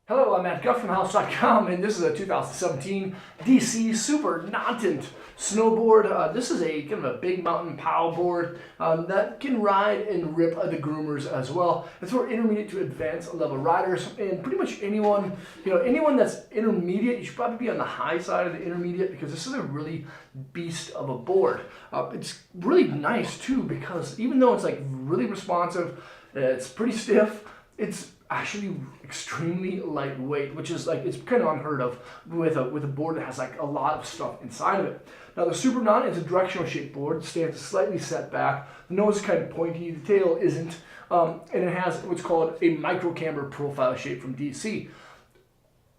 Hello, I'm Matt Guff from House.com, and this is a 2017 DC Supernatant snowboard. This is a kind of a big mountain power board that can ride and rip the groomers as well. It's for intermediate to advanced level riders, and pretty much anyone, anyone that's intermediate, you should probably be on the high side of the intermediate because this is a really beast of a board. It's really nice too because even though it's like really responsive, it's pretty stiff. It's actually extremely lightweight, which is like, it's kind of unheard of with a board that has like a lot of stuff inside of it. Now the Supernatant is a directional shaped board. It stands slightly set back. The nose is kind of pointy, the tail isn't, and it has what's called a micro camber profile shape from DC.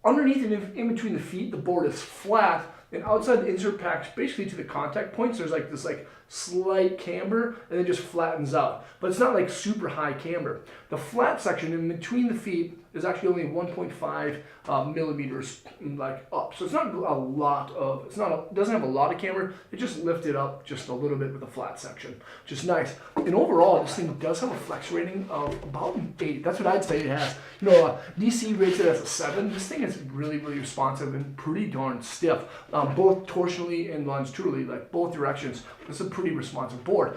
Underneath and in between the feet, the board is flat, and outside the insert packs, basically to the contact points, there's like this like slight camber, and then just flattens out. But it's not like super high camber. The flat section in between the feet is actually only 1.5 millimeters like up. So it's not a lot of, it doesn't have a lot of camber. It just lifted up just a little bit with the flat section, which is nice. And overall, this thing does have a flex rating of about 8. That's what I'd say it has. DC rates it as a 7. This thing is really, really responsive and pretty darn stiff, both torsionally and longitudinally, like both directions. It's a pretty responsive board.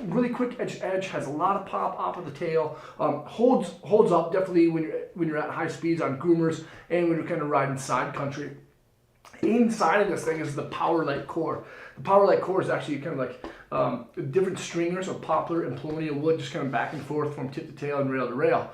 Really quick edge, has a lot of pop off of the tail. Holds up definitely when you're at high speeds on groomers and when you're kind of riding side country. Inside of this thing is the power light core. The power light core is actually kind of like different stringers of poplar and paulownia wood, just kind of back and forth from tip to tail and rail to rail.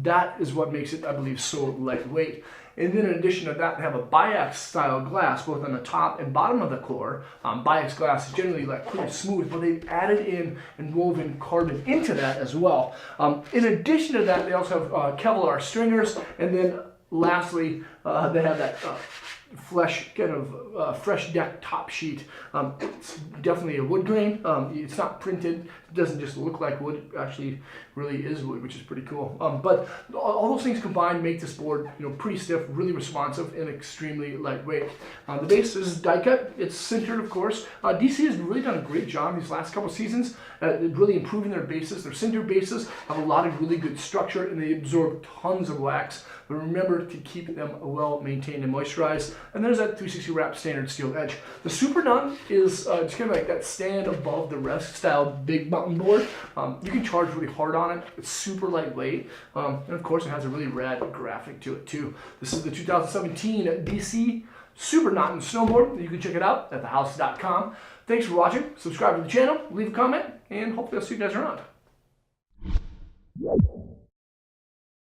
That is what makes it, I believe, so lightweight. And then in addition to that, they have a biax style glass both on the top and bottom of the core. Biax glass is generally like pretty smooth, but they've added in and woven carbon into that as well. In addition to that, they also have Kevlar stringers, and then lastly, they have that fresh deck top sheet. It's definitely a wood grain. It's not printed. It doesn't just look like wood. It actually really is wood, which is pretty cool. But all those things combined make this board, pretty stiff, really responsive, and extremely lightweight. The base is die cut. It's sintered, of course. DC has really done a great job these last couple seasons at really improving their bases. Their sintered bases have a lot of really good structure, and they absorb tons of wax. But remember to keep them well maintained and moisturized. And there's that 360 wrap standard steel edge. The Supernatant is just kind of like that stand above the rest style big mountain board. You can charge really hard on it. It's super lightweight. And of course it has a really rad graphic to it too. This is the 2017 DC Supernatant snowboard. You can check it out at thehouse.com. Thanks for watching. Subscribe to the channel, leave a comment, and hopefully I'll see you guys around.